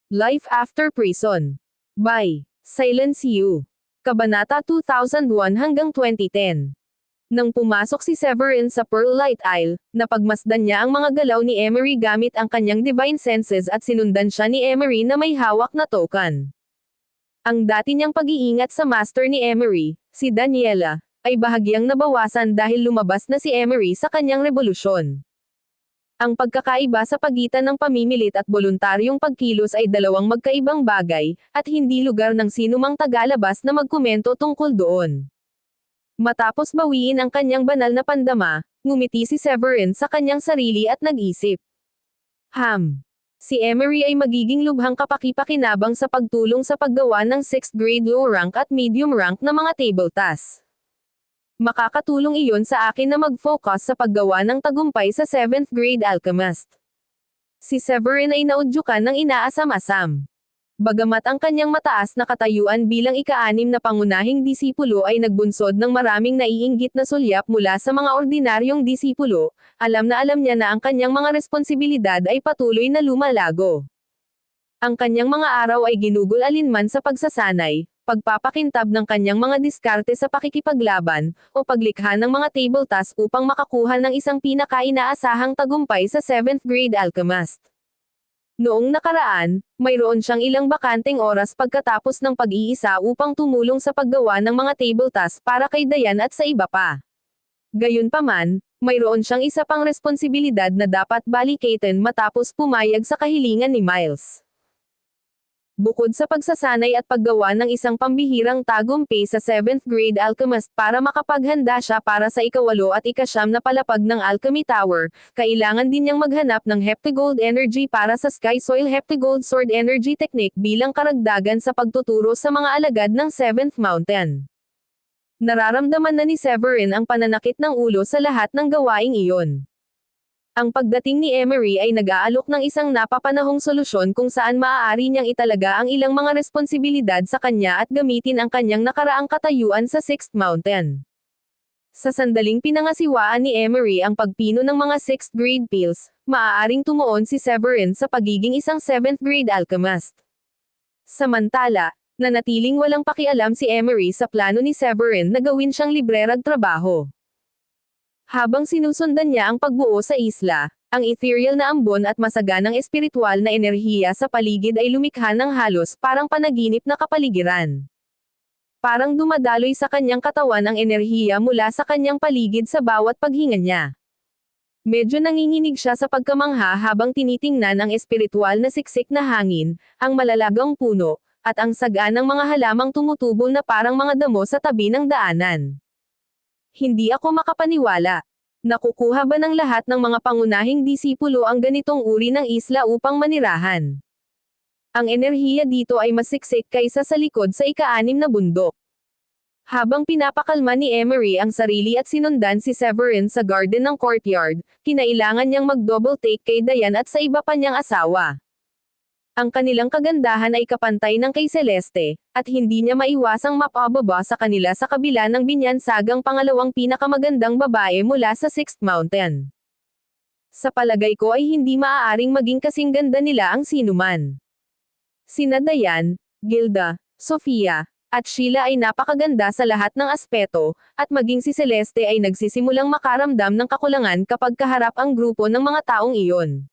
Life After Prison. By Silence You. Kabanata 2001 hanggang 2010. Nang pumasok si Severin sa Pearl Light Isle, napagmasdan niya ang mga galaw ni Emery gamit ang kanyang divine senses at sinundan siya ni Emery na may hawak na token. Ang dati niyang pag-iingat sa master ni Emery, si Daniela, ay bahagyang nabawasan dahil lumabas na si Emery sa kanyang revolusyon. Ang pagkakaiba sa pagitan ng pamimilit at voluntaryong pagkilos ay dalawang magkaibang bagay, at hindi lugar ng sinumang tagalabas na magkomento tungkol doon. Matapos bawiin ang kanyang banal na pandama, ngumiti si Severin sa kanyang sarili at nag-isip. Si Emery ay magiging lubhang kapaki-pakinabang sa pagtulong sa paggawa ng 6th grade low rank at medium rank na mga table tasks. Makakatulong iyon sa akin na mag-focus sa paggawa ng tagumpay sa 7th grade alchemist. Si Severin ay naudyukan ng inaasam-asam. Bagamat ang kanyang mataas na katayuan bilang ika-6 na pangunahing disipulo ay nagbunsod ng maraming naiinggit na sulyap mula sa mga ordinaryong disipulo, alam na alam niya na ang kanyang mga responsibilidad ay patuloy na lumalago. Ang kanyang mga araw ay ginugol alinman sa pagsasanay, pagpapakintab ng kanyang mga diskarte sa pakikipaglaban, o paglikha ng mga table tasks upang makakuha ng isang pinaka-inaasahang tagumpay sa 7th grade alchemist. Noong nakaraan, mayroon siyang ilang bakanteng oras pagkatapos ng pag-iisa upang tumulong sa paggawa ng mga table tasks para kay Dayan at sa iba pa. Gayunpaman, mayroon siyang isa pang responsibilidad na dapat balikatin matapos pumayag sa kahilingan ni Miles. Bukod sa pagsasanay at paggawa ng isang pambihirang tagumpay sa 7th grade alchemist para makapaghanda siya para sa ika-8 at ika-9 na palapag ng Alchemy Tower, kailangan din niyang maghanap ng Heptagold Energy para sa Sky Soil Heptagold Sword Energy Technique bilang karagdagan sa pagtuturo sa mga alagad ng 7th Mountain. Nararamdaman na ni Severin ang pananakit ng ulo sa lahat ng gawaing iyon. Ang pagdating ni Emery ay nag-aalok ng isang napapanahong solusyon kung saan maaari niyang italaga ang ilang mga responsibilidad sa kanya at gamitin ang kanyang nakaraang katayuan sa 6th Mountain. Sa sandaling pinangasiwaan ni Emery ang pagpino ng mga 6th grade pills, maaaring tumuon si Severin sa pagiging isang 7th grade alchemist. Samantala, nanatiling walang pakialam si Emery sa plano ni Severin na gawin siyang librerag trabaho. Habang sinusundan niya ang pagbuo sa isla, ang ethereal na ambon at masaganang espiritual na enerhiya sa paligid ay lumikha ng halos parang panaginip na kapaligiran. Parang dumadaloy sa kanyang katawan ang enerhiya mula sa kanyang paligid sa bawat paghinga niya. Medyo nanginginig siya sa pagkamangha habang tinitingnan ang espiritual na siksik na hangin, ang malalagang puno, at ang saganang mga halamang tumutubo na parang mga damo sa tabi ng daanan. Hindi ako makapaniwala. Nakukuha ba ng lahat ng mga pangunahing disipulo ang ganitong uri ng isla upang manirahan? Ang enerhiya dito ay mas siksik kaysa sa likod sa ika-6 na bundok. Habang pinapakalma ni Emery ang sarili at sinundan si Severin sa garden ng courtyard, kinailangan niyang mag-double take kay Dayan at sa iba pa niyang asawa. Ang kanilang kagandahan ay kapantay ng kay Celeste, at hindi niya maiwasang mapababa sa kanila sa kabila ng binyansagang pangalawang pinakamagandang babae mula sa 6th Mountain. Sa palagay ko ay hindi maaaring maging kasing ganda nila ang sinuman. Sina Dayan, Gilda, Sofia, at Sheila ay napakaganda sa lahat ng aspeto, at maging si Celeste ay nagsisimulang makaramdam ng kakulangan kapag kaharap ang grupo ng mga taong iyon.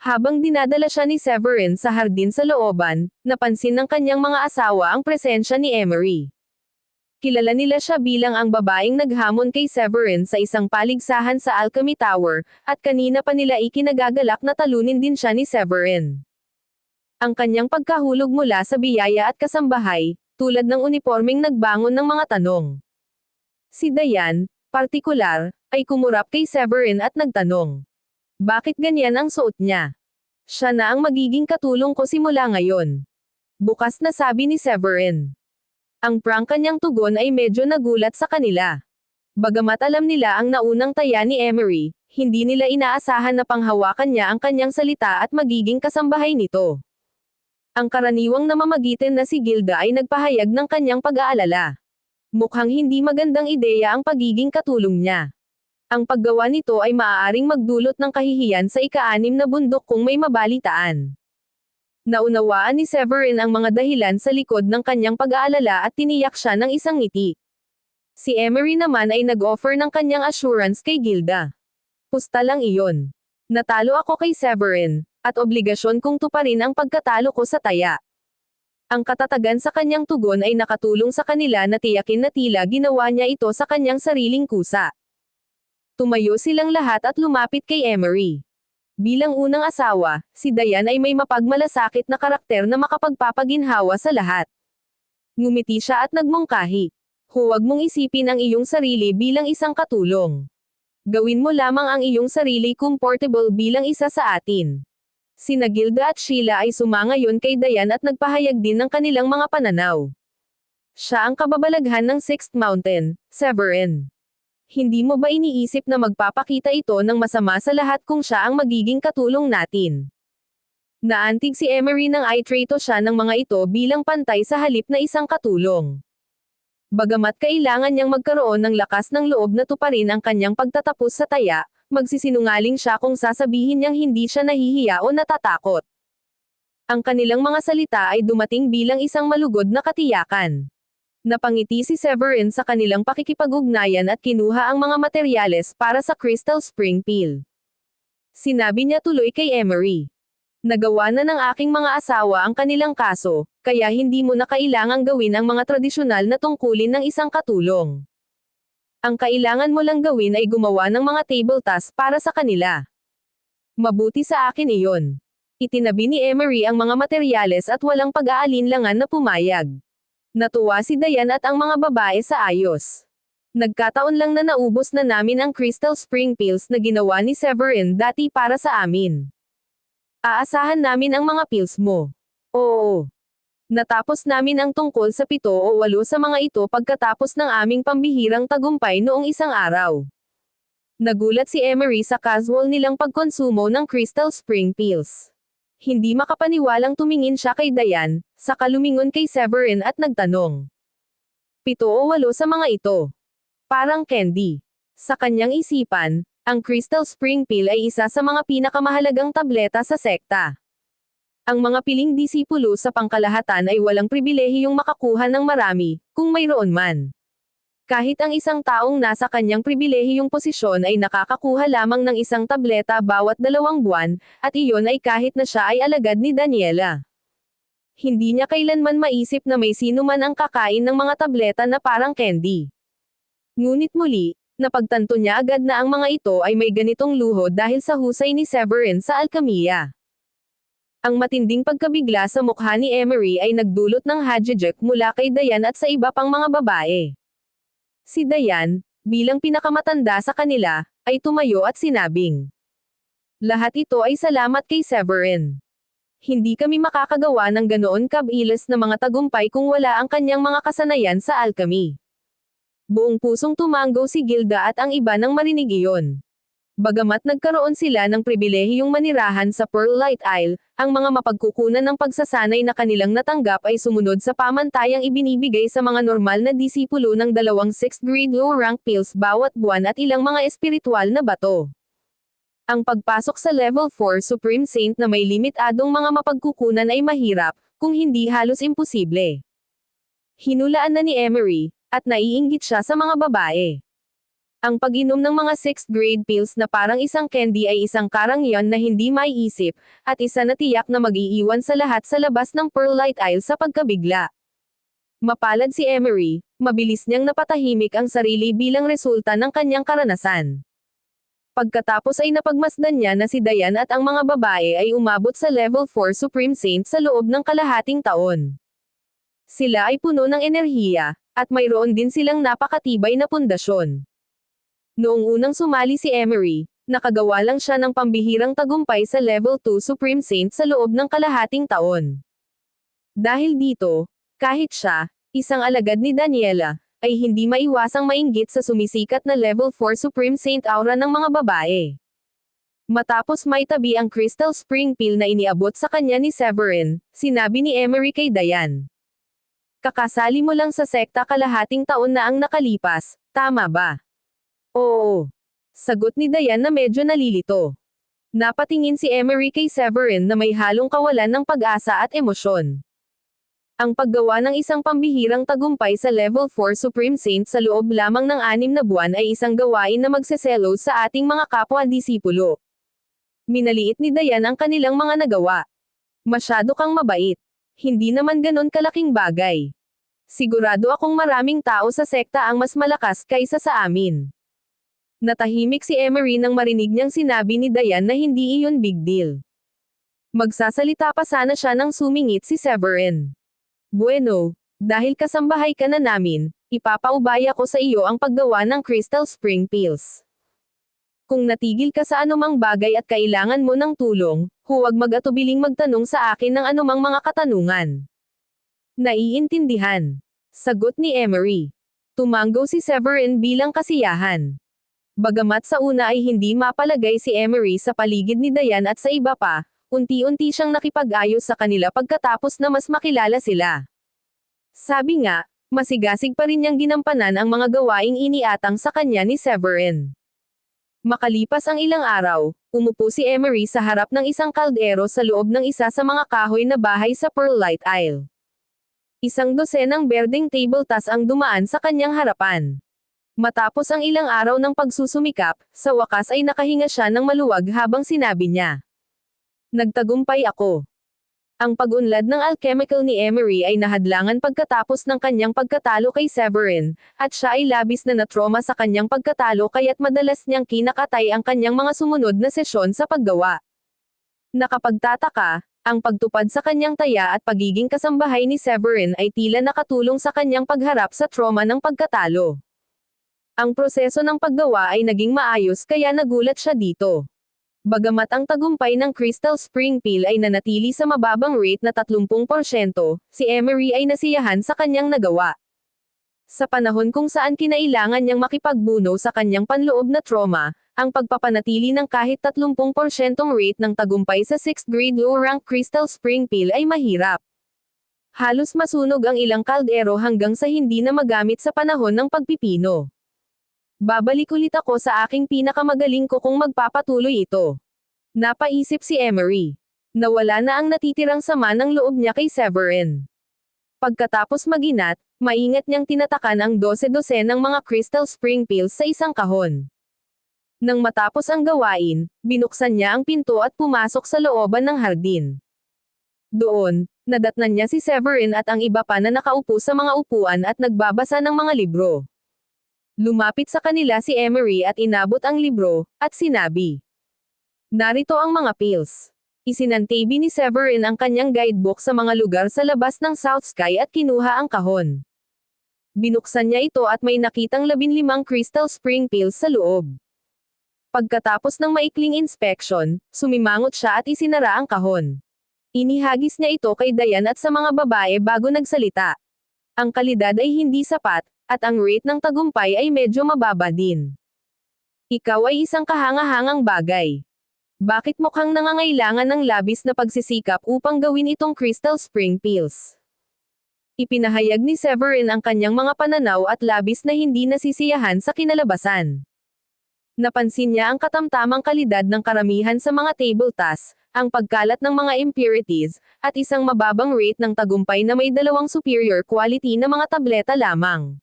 Habang dinadala siya ni Severin sa hardin sa looban, napansin ng kanyang mga asawa ang presensya ni Emery. Kilala nila siya bilang ang babaeng naghamon kay Severin sa isang paligsahan sa Alchemy Tower, at kanina pa nila ikinagagalak na talunin din siya ni Severin. Ang kanyang pagkahulog mula sa biyaya at kasambahay, tulad ng unipormeng nagbangon ng mga tanong. Si Dayan, partikular, ay kumurap kay Severin at nagtanong. Bakit ganyan ang suot niya? Siya na ang magiging katulong ko simula ngayon. Bukas na sabi ni Severin. Ang prangka niyang tugon ay medyo nagulat sa kanila. Bagamat alam nila ang naunang taya ni Emery, hindi nila inaasahan na panghawakan niya ang kanyang salita at magiging kasambahay nito. Ang karaniwang namamagitan na si Gilda ay nagpahayag ng kanyang pag-aalala. Mukhang hindi magandang ideya ang pagiging katulong niya. Ang paggawa nito ay maaaring magdulot ng kahihiyan sa ika-6 na bundok kung may mabalitaan. Naunawaan ni Severin ang mga dahilan sa likod ng kanyang pag-aalala at tiniyak siya ng isang ngiti. Si Emery naman ay nag-offer ng kanyang assurance kay Gilda. Pusta lang iyon. Natalo ako kay Severin, at obligasyon kong tuparin ang pagkatalo ko sa taya. Ang katatagan sa kanyang tugon ay nakatulong sa kanila na tiyakin na tila ginawa niya ito sa kanyang sariling kusa. Tumayo silang lahat at lumapit kay Emery. Bilang unang asawa, si Diane ay may mapagmalasakit na karakter na makapagpapaginhawa sa lahat. Ngumiti siya at nagmungkahi. Huwag mong isipin ang iyong sarili bilang isang katulong. Gawin mo lamang ang iyong sarili comfortable bilang isa sa atin. Sina Gilda at Sheila ay sumangayon kay Diane at nagpahayag din ng kanilang mga pananaw. Siya ang kababalaghan ng Sixth Mountain, Severin. Hindi mo ba iniisip na magpapakita ito ng masama sa lahat kung siya ang magiging katulong natin? Naantig si Emery nang itrato siya ng mga ito bilang pantay sa halip na isang katulong. Bagamat kailangan niyang magkaroon ng lakas ng loob na tuparin ang kanyang pagtatapos sa taya, magsisinungaling siya kung sasabihin niyang hindi siya nahihiya o natatakot. Ang kanilang mga salita ay dumating bilang isang malugod na katiyakan. Napangiti si Severin sa kanilang pakikipag-ugnayan at kinuha ang mga materyales para sa Crystal Spring Peel. Sinabi niya tuloy kay Emery. Nagawa na ng aking mga asawa ang kanilang kaso, kaya hindi mo na kailangang gawin ang mga tradisyonal na tungkulin ng isang katulong. Ang kailangan mo lang gawin ay gumawa ng mga table tasks para sa kanila. Mabuti sa akin iyon. Itinabi ni Emery ang mga materyales at walang pag-aalinlangan na pumayag. Natuwa si Diane at ang mga babae sa ayos. Nagkataon lang na naubos na namin ang Crystal Spring Pills na ginawa ni Severin dati para sa amin. Aasahan namin ang mga pills mo. Oo. Natapos namin ang tungkol sa 7 o 8 sa mga ito pagkatapos ng aming pambihirang tagumpay noong isang araw. Nagulat si Emery sa casual nilang pagkonsumo ng Crystal Spring Pills. Hindi makapaniwalang tumingin siya kay Diane, saka lumingon kay Severin at nagtanong. 7 o 8 sa mga ito. Parang candy. Sa kanyang isipan, ang Crystal Spring Pill ay isa sa mga pinakamahalagang tableta sa sekta. Ang mga piling disipulo sa pangkalahatan ay walang pribilehiyong makakuha ng marami, kung mayroon man. Kahit ang isang taong nasa kanyang pribilehiyong posisyon ay nakakakuha lamang ng isang tableta bawat 2 buwan, at iyon ay kahit na siya ay alagad ni Daniela. Hindi niya kailanman maisip na may sino man ang kakain ng mga tableta na parang candy. Ngunit muli, napagtanto niya agad na ang mga ito ay may ganitong luho dahil sa husay ni Severin sa alkemiya. Ang matinding pagkabigla sa mukha ni Emery ay nagdulot ng hagijek mula kay Diane at sa iba pang mga babae. Si Diane, bilang pinakamatanda sa kanila, ay tumayo at sinabing, lahat ito ay salamat kay Severin. Hindi kami makakagawa ng ganoon kabilis na mga tagumpay kung wala ang kanyang mga kasanayan sa alchemy. Buong pusong tumanggo si Gilda at ang iba nang marinig iyon. Bagamat nagkaroon sila ng pribilehiyong manirahan sa Pearlite Isle, ang mga mapagkukunan ng pagsasanay na kanilang natanggap ay sumunod sa pamantayang ibinibigay sa mga normal na disipulo ng 2 6th grade low-rank pills bawat buwan at ilang mga espiritual na bato. Ang pagpasok sa Level 4 Supreme Saint na may limitadong mga mapagkukunan ay mahirap, kung hindi halos imposible. Hinulaan na ni Emery, at naiinggit siya sa mga babae. Ang pag-inom ng mga 6th grade pills na parang isang candy ay isang karangyan na hindi maiisip, at isa na tiyak na mag-iiwan sa lahat sa labas ng Pearlite Isle sa pagkabigla. Mapalad si Emery, mabilis niyang napatahimik ang sarili bilang resulta ng kanyang karanasan. Pagkatapos ay napagmasdan niya na si Diane at ang mga babae ay umabot sa Level 4 Supreme Saint sa loob ng kalahating taon. Sila ay puno ng enerhiya, at mayroon din silang napakatibay na pundasyon. Noong unang sumali si Emery, nakagawa lang siya ng pambihirang tagumpay sa Level 2 Supreme Saint sa loob ng kalahating taon. Dahil dito, kahit siya, isang alagad ni Daniela, ay hindi maiwasang mainggit sa sumisikat na Level 4 Supreme Saint aura ng mga babae. Matapos maitabi ang Crystal Spring Pill na iniabot sa kanya ni Severin, sinabi ni Emery kay Diane. Kakasali mo lang sa sekta kalahating taon na ang nakalipas, tama ba? Oo. Sagot ni Diane na medyo nalilito. Napatingin si Emery kay Severin na may halong kawalan ng pag-asa at emosyon. Ang paggawa ng isang pambihirang tagumpay sa Level 4 Supreme Saint sa loob lamang ng 6 na buwan ay isang gawain na magseselo sa ating mga kapwa-disipulo. Minaliit ni Dayan ang kanilang mga nagawa. Masyado kang mabait. Hindi naman ganon kalaking bagay. Sigurado akong maraming tao sa sekta ang mas malakas kaysa sa amin. Natahimik si Emery nang marinig niyang sinabi ni Dayan na hindi iyon big deal. Magsasalita pa sana siya nang sumingit si Severin. Bueno, dahil kasambahay ka na namin, ipapaubaya ko sa iyo ang paggawa ng Crystal Spring Pills. Kung natigil ka sa anumang bagay at kailangan mo ng tulong, huwag mag-atubiling magtanong sa akin ng anumang mga katanungan. Naiintindihan. Sagot ni Emery. Tumanggo si Severin bilang kasiyahan. Bagamat sa una ay hindi mapalagay si Emery sa paligid ni Dayan at sa iba pa, unti-unti siyang nakipag-ayos sa kanila pagkatapos na mas makilala sila. Sabi nga, masigasig pa rin niyang ginampanan ang mga gawaing iniatang sa kanya ni Severin. Makalipas ang ilang araw, umupo si Emery sa harap ng isang kaldero sa loob ng isa sa mga kahoy na bahay sa Pearlite Isle. Isang dosenang berdeng tabletas ang dumaan sa kanyang harapan. Matapos ang ilang araw ng pagsusumikap, sa wakas ay nakahinga siya ng maluwag habang sinabi niya. Nagtagumpay ako. Ang pag-unlad ng alchemical ni Emery ay nahadlangan pagkatapos ng kanyang pagkatalo kay Severin, at siya ay labis na natroma sa kanyang pagkatalo kaya't madalas niyang kinakatay ang kanyang mga sumunod na sesyon sa paggawa. Nakapagtataka, ang pagtupad sa kanyang taya at pagiging kasambahay ni Severin ay tila nakatulong sa kanyang pagharap sa trauma ng pagkatalo. Ang proseso ng paggawa ay naging maayos kaya nagulat siya dito. Bagamat ang tagumpay ng Crystal Spring Pill ay nanatili sa mababang rate na 30%, si Emery ay nasiyahan sa kanyang nagawa. Sa panahon kung saan kinailangan niyang makipagbuno sa kanyang panloob na trauma, ang pagpapanatili ng kahit 30% rate ng tagumpay sa 6th grade low-rank Crystal Spring Pill ay mahirap. Halos masunog ang ilang kaldero hanggang sa hindi na magamit sa panahon ng pagpipino. Babalik ulit ako sa aking pinakamagaling ko kung magpapatuloy ito. Napaisip si Emery. Nawala na ang natitirang sama ng loob niya kay Severin. Pagkatapos maginat, maingat niyang tinatakan ang 12 ng mga Crystal Spring Pills sa isang kahon. Nang matapos ang gawain, binuksan niya ang pinto at pumasok sa looban ng hardin. Doon, nadatnan niya si Severin at ang iba pa na nakaupo sa mga upuan at nagbabasa ng mga libro. Lumapit sa kanila si Emery at inabot ang libro, at sinabi. Narito ang mga pills. Isinantabi ni Severin ang kanyang guidebook sa mga lugar sa labas ng South Sky at kinuha ang kahon. Binuksan niya ito at may nakitang 15 Crystal Spring Pills sa loob. Pagkatapos ng maikling inspection, sumimangot siya at isinara ang kahon. Inihagis niya ito kay Dayan at sa mga babae bago nagsalita. Ang kalidad ay hindi sapat, at ang rate ng tagumpay ay medyo mababa din. Ikaw ay isang kahanga-hangang bagay. Bakit mukhang nangangailangan ng labis na pagsisikap upang gawin itong Crystal Spring Pills? Ipinahayag ni Severin ang kanyang mga pananaw at labis na hindi nasisiyahan sa kinalabasan. Napansin niya ang katamtamang kalidad ng karamihan sa mga table tasks, ang pagkalat ng mga impurities, at isang mababang rate ng tagumpay na may 2 superior quality na mga tableta lamang.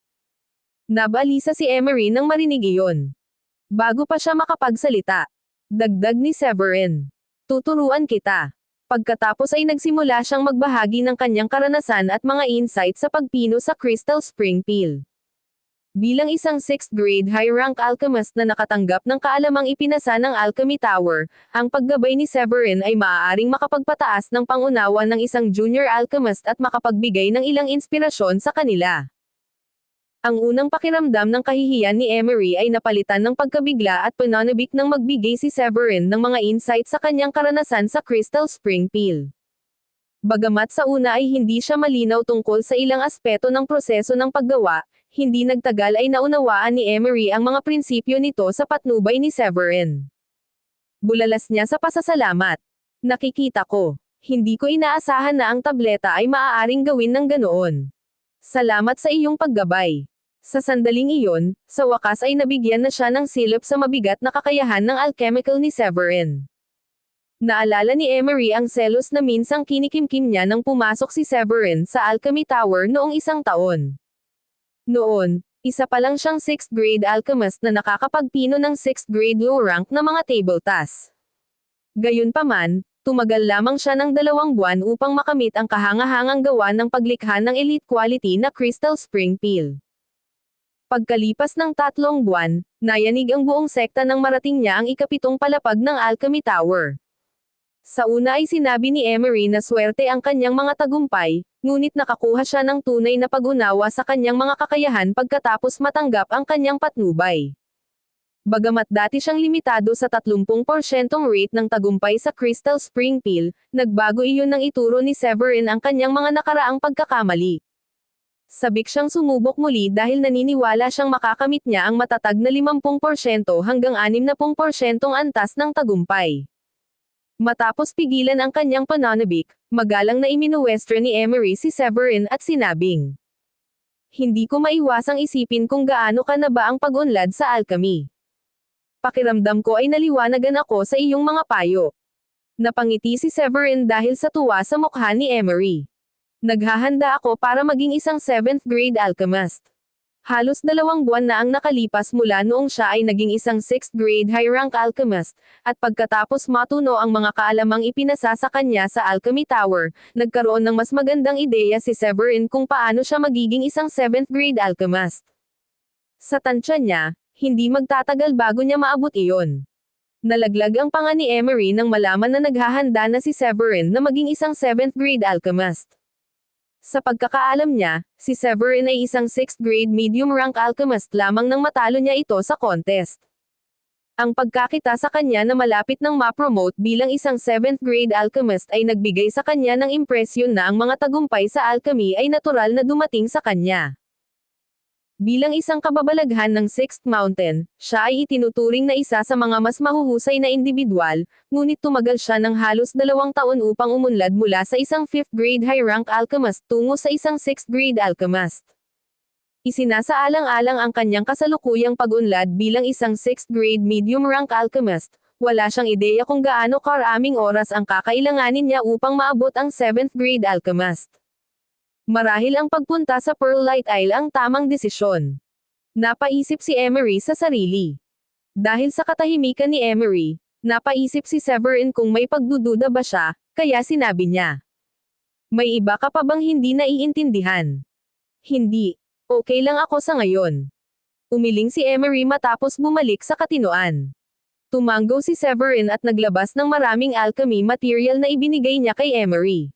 Nabalisa si Emery nang marinig iyon. Bago pa siya makapagsalita, dagdag ni Severin. Tuturuan kita. Pagkatapos ay nagsimula siyang magbahagi ng kanyang karanasan at mga insight sa pagpino sa Crystal Spring Pill. Bilang isang 6th grade high-rank alchemist na nakatanggap ng kaalamang ipinasa ng Alchemy Tower, ang paggabay ni Severin ay maaaring makapagpataas ng pangunawa ng isang junior alchemist at makapagbigay ng ilang inspirasyon sa kanila. Ang unang pakiramdam ng kahihiyan ni Emery ay napalitan ng pagkabigla at pananabik nang magbigay si Severin ng mga insight sa kanyang karanasan sa Crystal Spring Pill. Bagamat sa una ay hindi siya malinaw tungkol sa ilang aspeto ng proseso ng paggawa, hindi nagtagal ay naunawaan ni Emery ang mga prinsipyo nito sa patnubay ni Severin. Bulalas niya sa pasasalamat. Nakikita ko. Hindi ko inaasahan na ang tableta ay maaaring gawin ng ganoon. Salamat sa iyong paggabay. Sa sandaling iyon, sa wakas ay nabigyan na siya ng silip sa mabigat na kakayahan ng alchemical ni Severin. Naalala ni Emery ang selos na minsang kinikimkim niya nang pumasok si Severin sa Alchemy Tower noong isang taon. Noon, isa pa lang siyang 6th grade alchemist na nakakapagpino ng 6th grade low rank na mga table tasks. Gayunpaman, tumagal lamang siya ng 2 buwan upang makamit ang kahangahangang gawa ng paglikha ng elite quality na Crystal Spring Peel. Pagkalipas ng 3 buwan, nayanig ang buong sekta nang marating niya ang ika-7 palapag ng Alchemy Tower. Sa una ay sinabi ni Emery na swerte ang kanyang mga tagumpay, ngunit nakakuha siya ng tunay na pag-unawa sa kanyang mga kakayahan pagkatapos matanggap ang kanyang patnubay. Bagamat dati siyang limitado sa 30% rate ng tagumpay sa Crystal Spring Peel, nagbago iyon nang ituro ni Severin ang kanyang mga nakaraang pagkakamali. Sabik siyang sumubok muli dahil naniniwala siyang makakamit niya ang matatag na 50% hanggang 60% antas ng tagumpay. Matapos pigilan ang kanyang pananabik, magalang na iminuwestro ni Emery si Severin at sinabing, "Hindi ko maiwasang isipin kung gaano ka na ba ang pag-unlad sa alchemy. Pakiramdam ko ay naliwanagan ako sa iyong mga payo." Napangiti si Severin dahil sa tuwa sa mukha ni Emery. "Naghahanda ako para maging isang 7th grade alchemist." Halos 2 buwan na ang nakalipas mula noong siya ay naging isang 6th grade high-rank alchemist, at pagkatapos matuno ang mga kaalamang ipinasa sa kanya sa Alchemy Tower, nagkaroon ng mas magandang ideya si Severin kung paano siya magiging isang 7th grade alchemist. Sa tansya niya, hindi magtatagal bago niya maabot iyon. Nalaglag ang panga ni Emery nang malaman na naghahanda na si Severin na maging isang 7th grade alchemist. Sa pagkakaalam niya, si Severin ay isang 6th grade medium rank alchemist lamang nang matalo niya ito sa contest. Ang pagkakita sa kanya na malapit nang ma-promote bilang isang 7th grade alchemist ay nagbigay sa kanya ng impresyon na ang mga tagumpay sa alchemy ay natural na dumating sa kanya. Bilang isang kababalaghan ng 6th Mountain, siya ay itinuturing na isa sa mga mas mahuhusay na individual, ngunit tumagal siya ng halos 2 taon upang umunlad mula sa isang 5th grade high-rank alchemist tungo sa isang 6th grade alchemist. Isinasaalang-alang ang kanyang kasalukuyang pag-unlad bilang isang 6th grade medium-rank alchemist. Wala siyang ideya kung gaano karaming oras ang kakailanganin niya upang maabot ang 7th grade alchemist. Marahil ang pagpunta sa Pearlite Isle ang tamang desisyon. Napaisip si Emery sa sarili. Dahil sa katahimikan ni Emery, napaisip si Severin kung may pagdududa ba siya, kaya sinabi niya, "May iba ka pa bang hindi naiintindihan?" "Hindi. Okay lang ako sa ngayon." Umiling si Emery matapos bumalik sa katinoan. Tumanggo si Severin at naglabas ng maraming alchemy material na ibinigay niya kay Emery.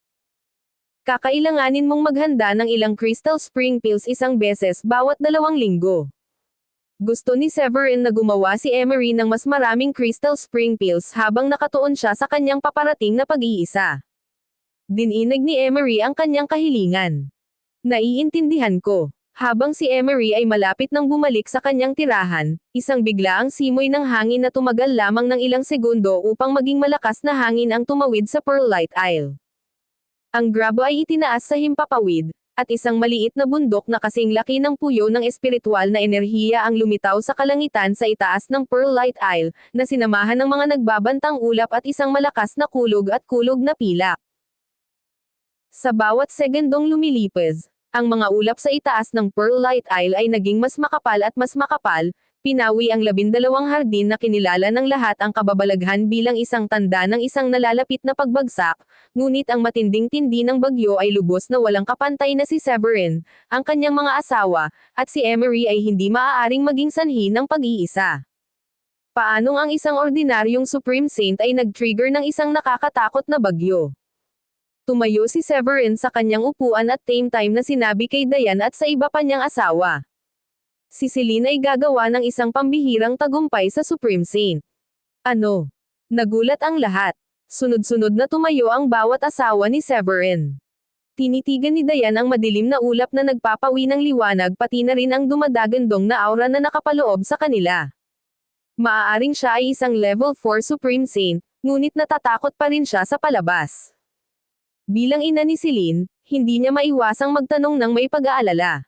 "Kakailanganin mong maghanda ng ilang Crystal Spring Peels isang beses bawat 2 linggo." Gusto ni Severin na gumawa si Emery ng mas maraming Crystal Spring Peels habang nakatuon siya sa kanyang paparating na pag-iisa. Dininig ni Emery ang kanyang kahilingan. "Naiintindihan ko." Habang si Emery ay malapit nang bumalik sa kanyang tirahan, isang biglaang simoy ng hangin na tumagal lamang ng ilang segundo upang maging malakas na hangin ang tumawid sa Pearlite Isle. Ang grabo ay itinaas sa himpapawid, at isang maliit na bundok na kasing laki ng puyo ng espiritual na enerhiya ang lumitaw sa kalangitan sa itaas ng Pearlite Isle, na sinamahan ng mga nagbabantang ulap at isang malakas na kulog at kulog na pilak. Sa bawat segundong lumilipas, ang mga ulap sa itaas ng Pearlite Isle ay naging mas makapal at mas makapal. Pinawi ang 12 hardin na kinilala ng lahat ang kababalaghan bilang isang tanda ng isang nalalapit na pagbagsak, ngunit ang matinding-tindi ng bagyo ay lubos na walang kapantay na si Severin, ang kanyang mga asawa, at si Emery ay hindi maaaring maging sanhi ng pag-iisa. Paanong ang isang ordinaryong Supreme Saint ay nag-trigger ng isang nakakatakot na bagyo? Tumayo si Severin sa kanyang upuan at same time na sinabi kay Diane at sa iba pa niyang asawa, "Si Celine ay gagawa ng isang pambihirang tagumpay sa Supreme Saint." "Ano?" Nagulat ang lahat. Sunod-sunod na tumayo ang bawat asawa ni Severin. Tinitigan ni Diane ang madilim na ulap na nagpapawi ng liwanag pati na rin ang dumadagandong na aura na nakapaloob sa kanila. Maaaring siya ay isang level 4 Supreme Saint, ngunit natatakot pa rin siya sa palabas. Bilang ina ni Celine, hindi niya maiwasang magtanong ng may pag-aalala.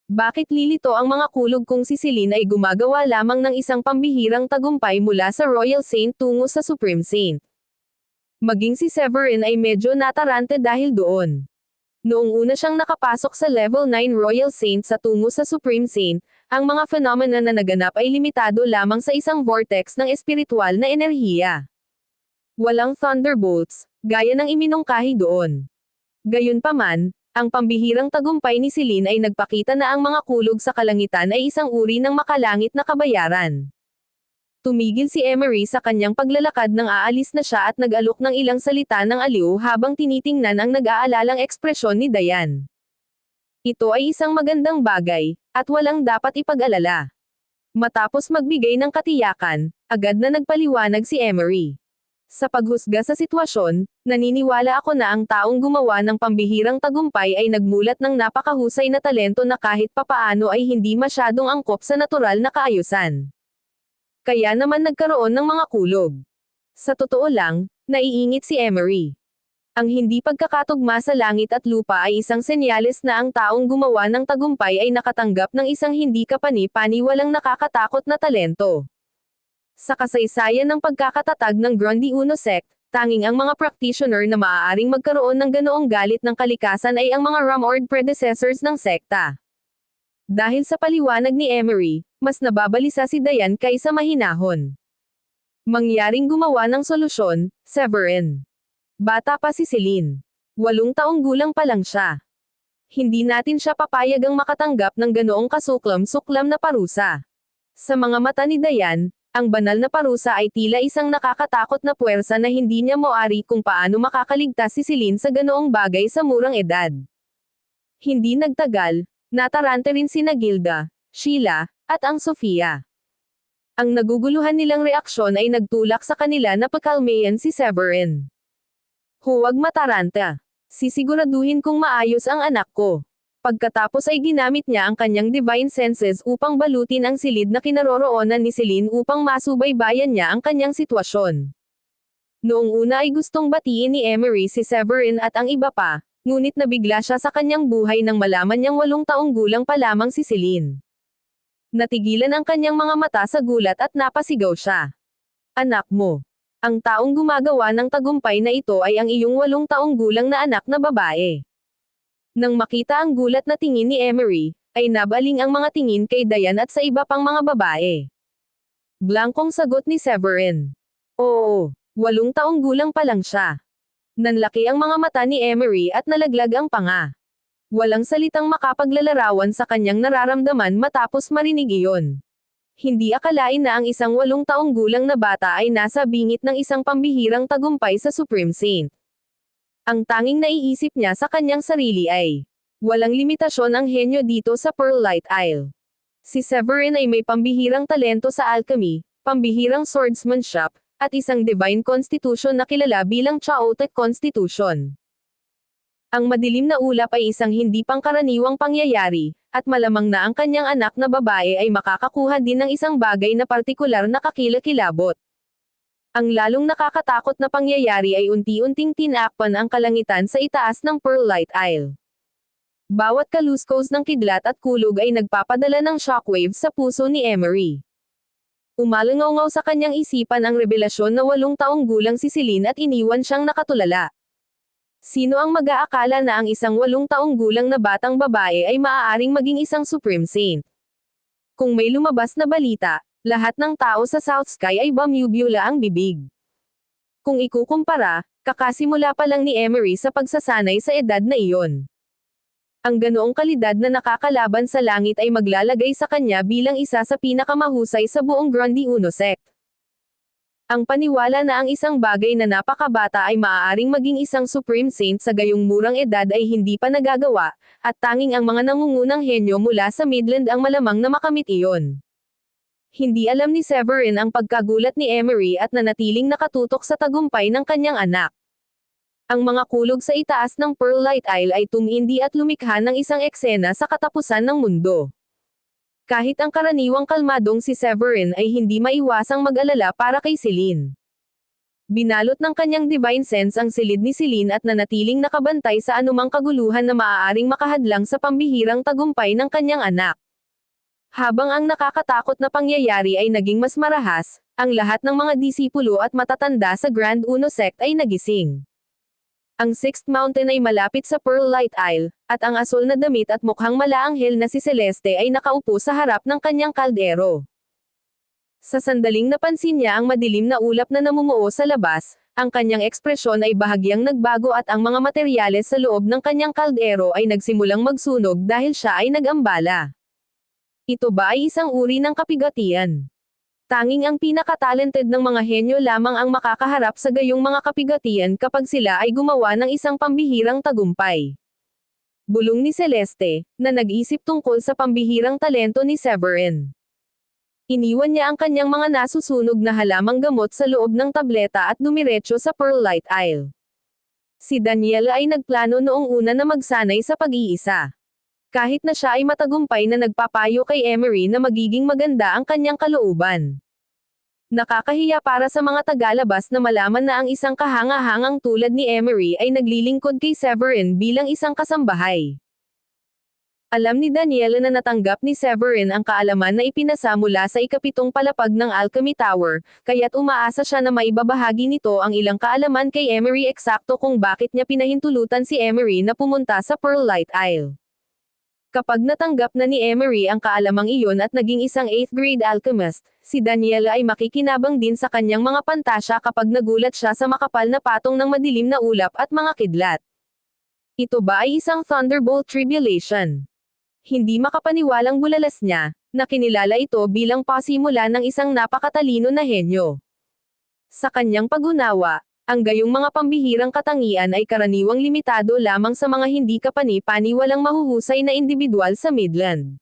Bakit lilito ang mga kulog kung si Celine ay gumagawa lamang ng isang pambihirang tagumpay mula sa Royal Saint tungo sa Supreme Saint? Maging si Severin ay medyo natarante dahil doon. Noong una siyang nakapasok sa Level 9 Royal Saint sa tungo sa Supreme Saint, ang mga phenomena na naganap ay limitado lamang sa isang vortex ng espiritual na enerhiya. Walang thunderbolts, gaya ng iminungkahi doon. Gayunpaman, ang pambihirang tagumpay ni Celine ay nagpakita na ang mga kulog sa kalangitan ay isang uri ng makalangit na kabayaran. Tumigil si Emery sa kanyang paglalakad nang aalis na siya at nag-alok ng ilang salita ng aliw habang tinitingnan ang nag-aalalang ekspresyon ni Diane. Ito ay isang magandang bagay, at walang dapat ipag-alala. Matapos magbigay ng katiyakan, agad na nagpaliwanag si Emery. Sa paghusga sa sitwasyon, naniniwala ako na ang taong gumawa ng pambihirang tagumpay ay nagmulat ng napakahusay na talento na kahit papaano ay hindi masyadong angkop sa natural na kaayusan. Kaya naman nagkaroon ng mga kulog. Sa totoo lang, naiingit si Emery. Ang hindi pagkakatugma sa langit at lupa ay isang senyales na ang taong gumawa ng tagumpay ay nakatanggap ng isang hindi kapani-paniwalang nakakatakot na talento. Sa kasaysayan ng pagkakatatag ng Grundy Uno Sect, tanging ang mga practitioner na maaaring magkaroon ng ganoong galit ng kalikasan ay ang mga Ramord predecessors ng sekta. Dahil sa paliwanag ni Emery, mas nababalisa si Diane kaysa mahinahon. Mangyaring gumawa ng solusyon, Severin. Bata pa si Celine. 8 taong gulang pa lang siya. Hindi natin siya papayagang makatanggap ng ganoong kasuklam-suklam na parusa. Sa mga mata ni Diane, ang banal na parusa ay tila isang nakakatakot na puwersa na hindi niya moari kung paano makakaligtas si Celine sa ganoong bagay sa murang edad. Hindi nagtagal, natarante rin sina Gilda, Sheila, at ang Sofia. Ang naguguluhan nilang reaksyon ay nagtulak sa kanila na pakalmayan si Severin. Huwag mataranta. Sisiguraduhin kong maayos ang anak ko. Pagkatapos ay ginamit niya ang kanyang divine senses upang balutin ang silid na kinaroroonan ni Celine upang masubaybayan niya ang kanyang sitwasyon. Noong una ay gustong batiin ni Emery si Severin at ang iba pa, ngunit nabigla siya sa kanyang buhay nang malaman niyang 8 taong gulang pa lamang si Celine. Natigilan ang kanyang mga mata sa gulat at napasigaw siya. Anak mo. Ang taong gumagawa ng tagumpay na ito ay ang iyong 8 taong gulang na anak na babae. Nang makita ang gulat na tingin ni Emery, ay nabaling ang mga tingin kay Diane at sa iba pang mga babae. Blankong sagot ni Severin. Oo, 8 taong gulang pa lang siya. Nanlaki ang mga mata ni Emery at nalaglag ang panga. Walang salitang makapaglalarawan sa kanyang nararamdaman matapos marinig iyon. Hindi akalain na ang isang 8 taong gulang na bata ay nasa bingit ng isang pambihirang tagumpay sa Supreme Saint. Ang tanging naiisip niya sa kanyang sarili ay, walang limitasyon ang henyo dito sa Pearlite Isle. Si Severin ay may pambihirang talento sa alchemy, pambihirang swordsmanship, at isang divine constitution na kilala bilang Chaotic Constitution. Ang madilim na ulap ay isang hindi pangkaraniwang pangyayari, at malamang na ang kanyang anak na babae ay makakakuha din ng isang bagay na partikular na kakilakilabot. Ang lalong nakakatakot na pangyayari ay unti-unting tinakpan ang kalangitan sa itaas ng Pearlite Isle. Bawat kaluskos ng kidlat at kulog ay nagpapadala ng shockwave sa puso ni Emery. Umalangaw sa kanyang isipan ang revelasyon na 8 taong gulang si Celine at iniwan siyang nakatulala. Sino ang mag-aakala na ang isang 8 taong gulang na batang babae ay maaaring maging isang Supreme Saint? Kung may lumabas na balita, lahat ng tao sa South Sky ay bumubula ang bibig. Kung ikukumpara, kakasimula pa lang ni Emery sa pagsasanay sa edad na iyon. Ang ganoong kalidad na nakakalaban sa langit ay maglalagay sa kanya bilang isa sa pinakamahusay sa buong Grundy Uno Sect. Ang paniwala na ang isang bagay na napakabata ay maaaring maging isang Supreme Saint sa gayong murang edad ay hindi pa nagagawa, at tanging ang mga nangungunang henyo mula sa Midland ang malamang na makamit iyon. Hindi alam ni Severin ang pagkagulat ni Emery at nanatiling nakatutok sa tagumpay ng kanyang anak. Ang mga kulog sa itaas ng Pearlite Isle ay tumindi at lumikha ng isang eksena sa katapusan ng mundo. Kahit ang karaniwang kalmadong si Severin ay hindi maiwasang mag-alala para kay Celine. Binalot ng kanyang divine sense ang silid ni Celine at nanatiling nakabantay sa anumang kaguluhan na maaaring makahadlang sa pambihirang tagumpay ng kanyang anak. Habang ang nakakatakot na pangyayari ay naging mas marahas, ang lahat ng mga disipulo at matatanda sa Grand Uno sect ay nagising. Ang Sixth Mountain ay malapit sa Pearl Light Isle, at ang asul na damit at mukhang malaanghel na si Celeste ay nakaupo sa harap ng kanyang kaldero. Sa sandaling napansin niya ang madilim na ulap na namumuo sa labas, ang kanyang ekspresyon ay bahagyang nagbago at ang mga materyales sa loob ng kanyang kaldero ay nagsimulang magsunog dahil siya ay nag-ambala. Ito ba ay isang uri ng kapigatian? Tanging ang pinaka-talented ng mga henyo lamang ang makakaharap sa gayong mga kapigatian kapag sila ay gumawa ng isang pambihirang tagumpay. Bulong ni Celeste, na nag-isip tungkol sa pambihirang talento ni Severin. Iniwan niya ang kanyang mga nasusunog na halamang gamot sa loob ng tableta at dumiretso sa Pearl Light Isle. Si Daniela ay nagplano noong una na magsanay sa pag-iisa. Kahit na siya ay matagumpay na nagpapayo kay Emery na magiging maganda ang kanyang kalooban. Nakakahiya para sa mga tagalabas na malaman na ang isang kahanga-hangang tulad ni Emery ay naglilingkod kay Severin bilang isang kasambahay. Alam ni Daniela na natanggap ni Severin ang kaalaman na ipinasa mula sa ikapitong palapag ng Alchemy Tower, kaya't umaasa siya na maibabahagi nito ang ilang kaalaman kay Emery eksakto kung bakit niya pinahintulutan si Emery na pumunta sa Pearl Light Isle. Kapag natanggap na ni Emery ang kaalamang iyon at naging isang 8th grade alchemist, si Daniela ay makikinabang din sa kanyang mga pantasya kapag nagulat siya sa makapal na patong ng madilim na ulap at mga kidlat. Ito ba ay isang Thunderbolt Tribulation? Hindi makapaniwalang bulalas niya, na kinilala ito bilang pasimula ng isang napakatalino na henyo. Sa kanyang pag-unawa, ang gayong mga pambihirang katangian ay karaniwang limitado lamang sa mga hindi kapani-paniwalang mahuhusay na individual sa Midland.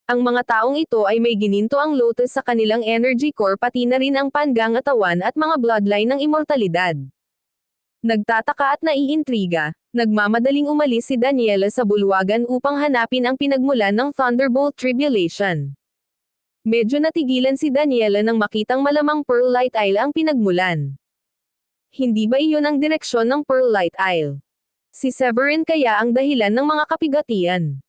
Ang mga taong ito ay may gininto ang lotus sa kanilang energy core pati na rin ang pangangatawan at mga bloodline ng immortalidad. Nagtataka at naiintriga, nagmamadaling umalis si Daniela sa bulwagan upang hanapin ang pinagmulan ng Thunderbolt Tribulation. Medyo natigilan si Daniela nang makitang malamang Pearl Light Isle ang pinagmulan. Hindi ba iyon ang direksyon ng Pearl Light Isle? Si Severin kaya ang dahilan ng mga kapigatian?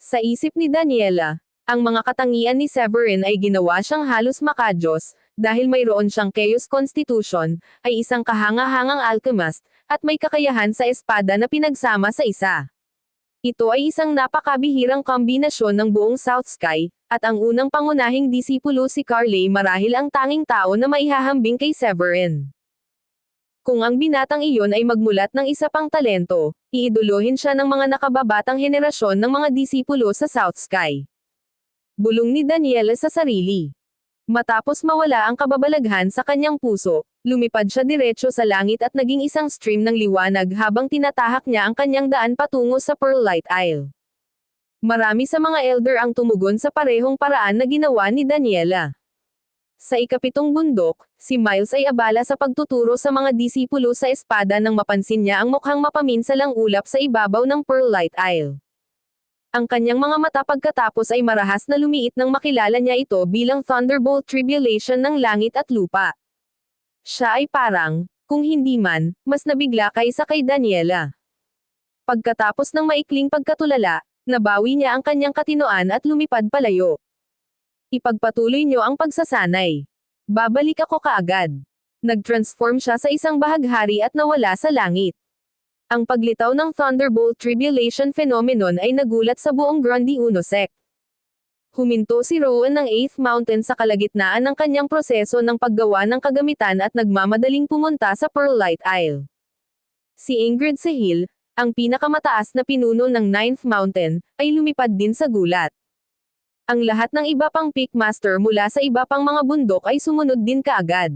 Sa isip ni Daniela, ang mga katangian ni Severin ay ginawa siyang halos makajos, dahil mayroon siyang Chaos Constitution, ay isang kahanga-hangang alchemist, at may kakayahan sa espada na pinagsama sa isa. Ito ay isang napakabihirang kombinasyon ng buong South Sky, at ang unang pangunahing disipulo si Carley marahil ang tanging tao na maihahambing kay Severin. Kung ang binatang iyon ay magmulat ng isa pang talento, iidolohin siya ng mga nakababatang henerasyon ng mga disipulo sa South Sky. Bulong ni Daniela sa sarili. Matapos mawala ang kababalaghan sa kanyang puso, lumipad siya diretso sa langit at naging isang stream ng liwanag habang tinatahak niya ang kanyang daan patungo sa Pearl Light Isle. Marami sa mga elder ang tumugon sa parehong paraan na ginawa ni Daniela. Sa ikapitong bundok, si Miles ay abala sa pagtuturo sa mga disipulo sa espada nang mapansin niya ang mukhang mapaminsalang ulap sa ibabaw ng Pearl Light Isle. Ang kanyang mga mata pagkatapos ay marahas na lumiit nang makilala niya ito bilang Thunderbolt Tribulation ng langit at lupa. Siya ay parang, kung hindi man, mas nabigla kaysa kay Daniela. Pagkatapos ng maikling pagkatulala, nabawi niya ang kanyang katinoan at lumipad palayo. Ipagpatuloy niyo ang pagsasanay. Babalik ako kaagad. Nag-transform siya sa isang bahaghari at nawala sa langit. Ang paglitaw ng Thunderbolt Tribulation phenomenon ay nagulat sa buong Grundy Uno sect. Huminto si Rowan ng 8th Mountain sa kalagitnaan ng kanyang proseso ng paggawa ng kagamitan at nagmamadaling pumunta sa Pearl Light Isle. Si Ingrid Sahil, ang pinakamataas na pinuno ng 9th Mountain, ay lumipad din sa gulat. Ang lahat ng iba pang Peakmaster mula sa iba pang mga bundok ay sumunod din kaagad.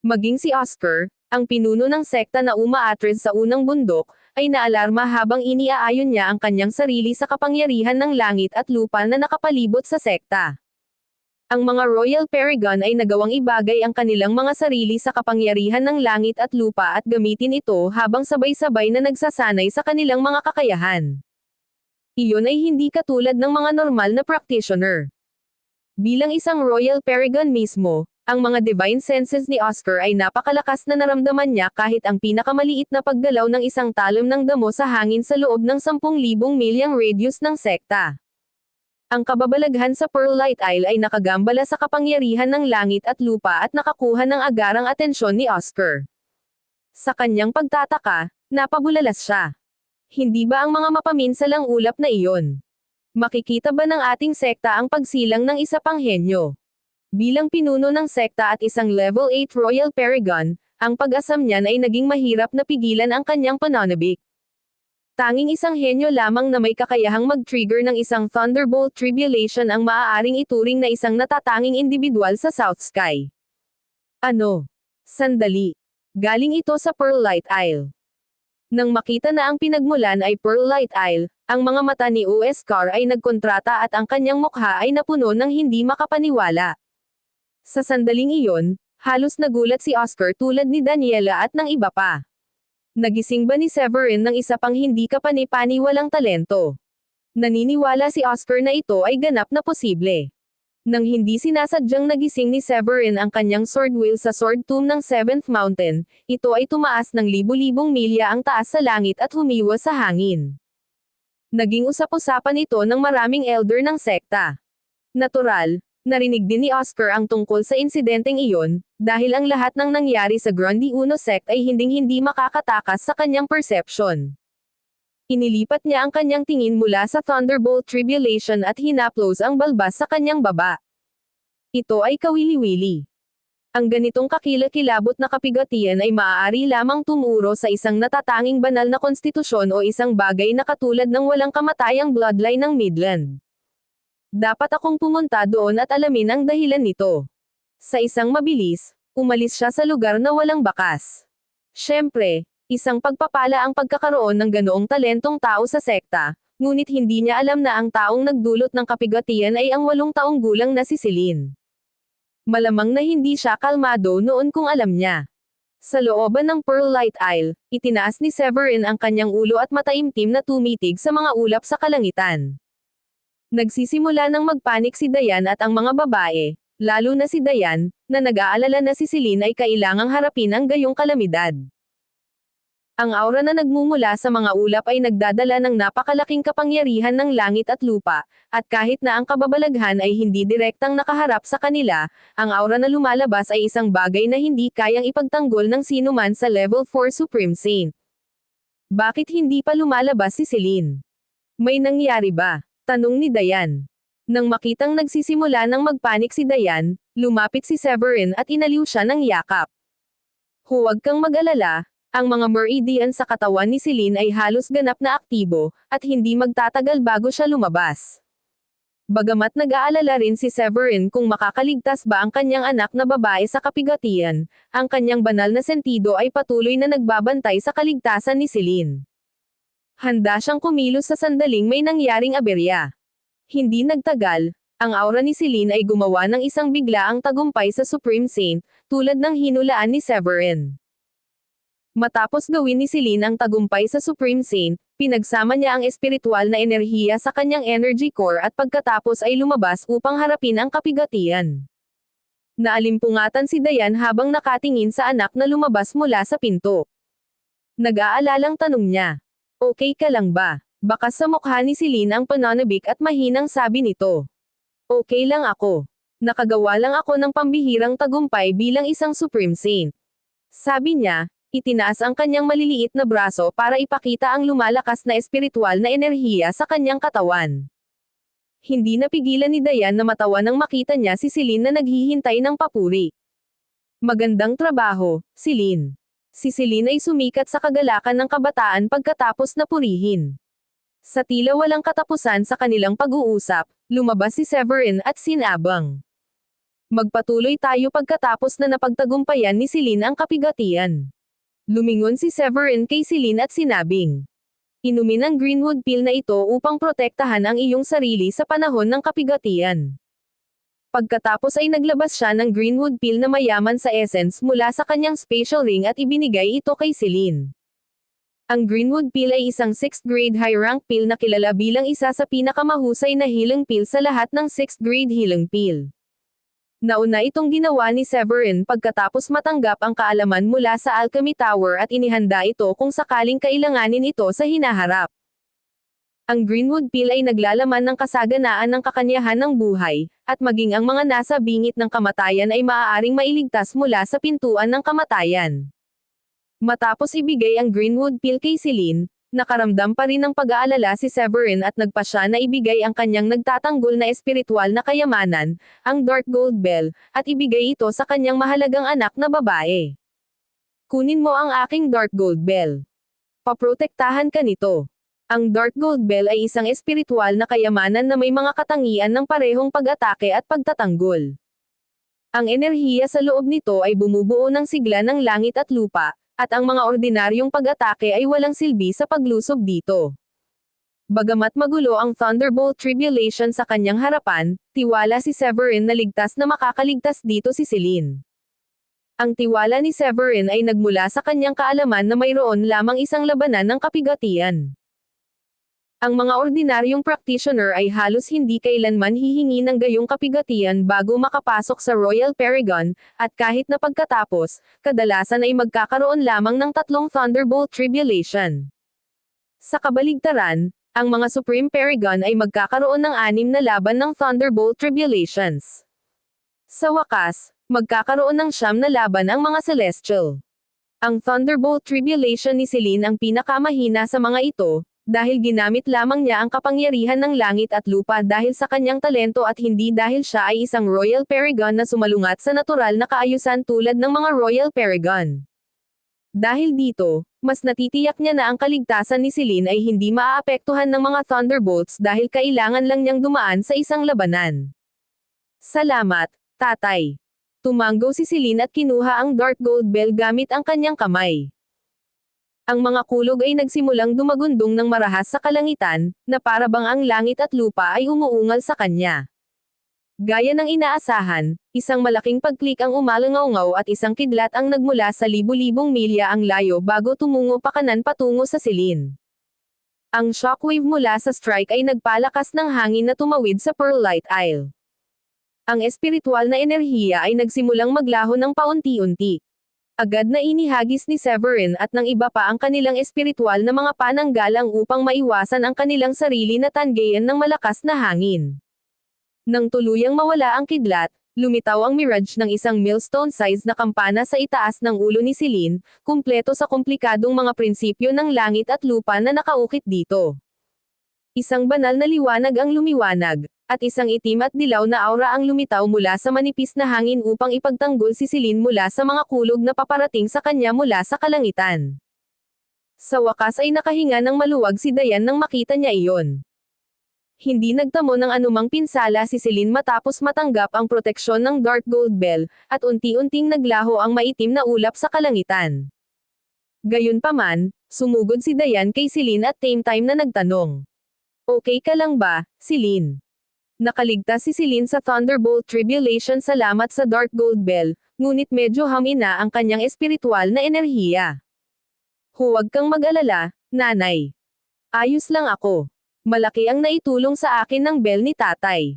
Maging si Oscar, ang pinuno ng sekta na umaatres sa unang bundok, ay naalarma habang iniaayon niya ang kanyang sarili sa kapangyarihan ng langit at lupa na nakapalibot sa sekta. Ang mga Royal Paragon ay nagawang ibagay ang kanilang mga sarili sa kapangyarihan ng langit at lupa at gamitin ito habang sabay-sabay na nagsasanay sa kanilang mga kakayahan. Iyon ay hindi katulad ng mga normal na practitioner. Bilang isang Royal Paragon mismo, ang mga divine senses ni Oscar ay napakalakas na naramdaman niya kahit ang pinakamaliit na paggalaw ng isang talom ng damo sa hangin sa loob ng 10,000 milyang radius ng sekta. Ang kababalaghan sa Pearlite Isle ay nakagambala sa kapangyarihan ng langit at lupa at nakakuha ng agarang atensyon ni Oscar. Sa kanyang pagtataka, napabulalas siya. Hindi ba ang mga mapaminsalang ulap na iyon? Makikita ba ng ating sekta ang pagsilang ng isa pang henyo? Bilang pinuno ng sekta at isang level 8 Royal Paragon, ang pag-asam niyan ay naging mahirap na pigilan ang kanyang pananabik. Tanging isang henyo lamang na may kakayahang mag-trigger ng isang Thunderbolt Tribulation ang maaaring ituring na isang natatanging individual sa South Sky. Ano? Sandali. Galing ito sa Pearlite Isle. Nang makita na ang pinagmulan ay Pearlite Isle, ang mga mata ni Oscar ay nagkontrata at ang kanyang mukha ay napuno ng hindi makapaniwala. Sa sandaling iyon, halos nagulat si Oscar tulad ni Daniela at ng iba pa. Nagising ba ni Severin ng isa pang hindi kapani-paniwalang talento? Naniniwala si Oscar na ito ay ganap na posible. Nang hindi sinasadyang nagising ni Severin ang kanyang sword wheel sa sword tomb ng 7th Mountain, ito ay tumaas ng libu-libong milya ang taas sa langit at humiwas sa hangin. Naging usap-usapan ito ng maraming elder ng sekta. Natural, narinig din ni Oscar ang tungkol sa insidenteng iyon, dahil ang lahat ng nangyari sa Grundy Uno sect ay hinding-hindi makakatakas sa kanyang perception. Inilipat niya ang kanyang tingin mula sa Thunderbolt Tribulation at hinaplos ang balbas sa kanyang baba. Ito ay kawili-wili. Ang ganitong kakilakilabot na kapigatian ay maaari lamang tumuro sa isang natatanging banal na konstitusyon o isang bagay na katulad ng walang kamatayang bloodline ng Midland. Dapat akong pumunta doon at alamin ang dahilan nito. Sa isang mabilis, umalis siya sa lugar na walang bakas. Siyempre, isang pagpapala ang pagkakaroon ng ganoong talentong tao sa sekta, ngunit hindi niya alam na ang taong nagdulot ng kapigatian ay ang 8 taong gulang na si Celine. Malamang na hindi siya kalmado noon kung alam niya. Sa looban ng Pearlite Isle, itinaas ni Severin ang kanyang ulo at mataimtim na tumitig sa mga ulap sa kalangitan. Nagsisimula ng magpanik si Dayan at ang mga babae, lalo na si Dayan, na nag-aalala na si Celine ay kailangang harapin ang gayong kalamidad. Ang aura na nagmumula sa mga ulap ay nagdadala ng napakalaking kapangyarihan ng langit at lupa, at kahit na ang kababalaghan ay hindi direktang nakaharap sa kanila, ang aura na lumalabas ay isang bagay na hindi kayang ipagtanggol ng sinuman sa level 4 Supreme Saint. Bakit hindi pa lumalabas si Celine? May nangyari ba? Tanong ni Dayan. Nang makitang nagsisimula ng magpanik si Dayan, lumapit si Severin at inaliw siya ng yakap. Huwag kang mag-alala, ang mga meridian sa katawan ni Celine ay halos ganap na aktibo, at hindi magtatagal bago siya lumabas. Bagamat nag-aalala rin si Severin kung makakaligtas ba ang kanyang anak na babae sa kapigatian, ang kanyang banal na sentido ay patuloy na nagbabantay sa kaligtasan ni Celine. Handa siyang kumilos sa sandaling may nangyaring aberya. Hindi nagtagal, ang aura ni Celine ay gumawa ng isang biglaang tagumpay sa Supreme Saint, tulad ng hinulaan ni Severin. Matapos gawin ni Celine ang tagumpay sa Supreme Saint, pinagsama niya ang espiritual na enerhiya sa kanyang energy core at pagkatapos ay lumabas upang harapin ang kapigatian. Naalimpungatan si Dayan habang nakatingin sa anak na lumabas mula sa pinto. Nag-aalalang tanong niya. Okay ka lang ba? Bakas sa mukha ni Celine ang pananabik at mahinang sabi nito. Okay lang ako. Nakagawa lang ako ng pambihirang tagumpay bilang isang Supreme Saint. Sabi niya, itinaas ang kanyang maliliit na braso para ipakita ang lumalakas na espiritual na enerhiya sa kanyang katawan. Hindi napigilan ni Dayan na matawa nang makita niya si Celine na naghihintay ng papuri. Magandang trabaho, Celine. Si Celine ay sumikat sa kagalakan ng kabataan pagkatapos na purihin. Sa tila walang katapusan sa kanilang pag-uusap, lumabas si Severin at sinabang. Magpatuloy tayo pagkatapos na napagtagumpayan ni Celine ang kapigatian. Lumingon si Severin kay Celine at sinabing. Inumin ang Greenwood pill na ito upang protektahan ang iyong sarili sa panahon ng kapigatian. Pagkatapos ay naglabas siya ng Greenwood pill na mayaman sa essence mula sa kanyang spatial ring at ibinigay ito kay Celine. Ang Greenwood pill ay isang 6th grade high rank pill na kilala bilang isa sa pinakamahusay na healing pill sa lahat ng 6th grade healing pill. Nauna itong ginawa ni Severin pagkatapos matanggap ang kaalaman mula sa Alchemy Tower at inihanda ito kung sakaling kailanganin ito sa hinaharap. Ang Greenwood Pill ay naglalaman ng kasaganaan ng kakanyahan ng buhay, at maging ang mga nasa bingit ng kamatayan ay maaaring mailigtas mula sa pintuan ng kamatayan. Matapos ibigay ang Greenwood Pill kay Celine, nakaramdam pa rin ng pag-aalala si Severin at nagpasya na ibigay ang kanyang nagtatanggol na espiritual na kayamanan, ang Dark Gold Bell, at ibigay ito sa kanyang mahalagang anak na babae. Kunin mo ang aking Dark Gold Bell. Paprotektahan ka nito. Ang Dark Gold Bell ay isang espiritual na kayamanan na may mga katangian ng parehong pag-atake at pagtatanggol. Ang enerhiya sa loob nito ay bumubuo ng sigla ng langit at lupa, at ang mga ordinaryong pag-atake ay walang silbi sa paglusob dito. Bagamat magulo ang Thunderbolt Tribulation sa kanyang harapan, tiwala si Severin na ligtas na makakaligtas dito si Celine. Ang tiwala ni Severin ay nagmula sa kanyang kaalaman na mayroon lamang isang labanan ng kapigatian. Ang mga ordinaryong practitioner ay halos hindi kailanman hihingi ng gayong kapigatian bago makapasok sa Royal Paragon, at kahit na pagkatapos, kadalasan ay magkakaroon lamang ng 3 Thunderbolt Tribulation. Sa kabaligtaran, ang mga Supreme Paragon ay magkakaroon ng 6 na laban ng Thunderbolt Tribulations. Sa wakas, magkakaroon ng 9 na laban ang mga Celestial. Ang Thunderbolt Tribulation ni Celine ang pinakamahina sa mga ito, dahil ginamit lamang niya ang kapangyarihan ng langit at lupa dahil sa kanyang talento at hindi dahil siya ay isang Royal Paragon na sumalungat sa natural na kaayusan tulad ng mga Royal Paragon. Dahil dito, mas natitiyak niya na ang kaligtasan ni Celine ay hindi maaapektuhan ng mga Thunderbolts dahil kailangan lang niyang dumaan sa isang labanan. Salamat, tatay. Tumanggo si Celine at kinuha ang Dark Gold Bell gamit ang kanyang kamay. Ang mga kulog ay nagsimulang dumagundong ng marahas sa kalangitan, na para bang ang langit at lupa ay umuungal sa kanya. Gaya ng inaasahan, isang malaking pagklik ang umalangaw-ngaw at isang kidlat ang nagmula sa libu-libong milya ang layo bago tumungo pakanan patungo sa Celine. Ang shockwave mula sa strike ay nagpalakas ng hangin na tumawid sa Pearlite Isle. Ang espiritual na enerhiya ay nagsimulang maglaho ng paunti-unti. Agad na inihagis ni Severin at ng iba pa ang kanilang espiritual na mga pananggalang upang maiwasan ang kanilang sarili na tanggayan ng malakas na hangin. Nang tuluyang mawala ang kidlat, lumitaw ang mirage ng isang millstone-size na kampana sa itaas ng ulo ni Celine, kumpleto sa komplikadong mga prinsipyo ng langit at lupa na nakaukit dito. Isang banal na liwanag ang lumiwanag, at isang itim at dilaw na aura ang lumitaw mula sa manipis na hangin upang ipagtanggol si Celine mula sa mga kulog na paparating sa kanya mula sa kalangitan. Sa wakas ay nakahinga ng maluwag si Diane nang makita niya iyon. Hindi nagtamo ng anumang pinsala si Celine matapos matanggap ang proteksyon ng Dark Gold Bell, at unti-unting naglaho ang maitim na ulap sa kalangitan. Gayunpaman, sumugod si Diane kay Celine at same time na nagtanong. Okay ka lang ba, Celine? Nakaligtas si Celine sa Thunderbolt Tribulation salamat sa Dark Gold Bell, ngunit medyo hamina ang kanyang espiritual na enerhiya. Huwag kang mag-alala, nanay. Ayos lang ako. Malaki ang naitulong sa akin ng bell ni tatay.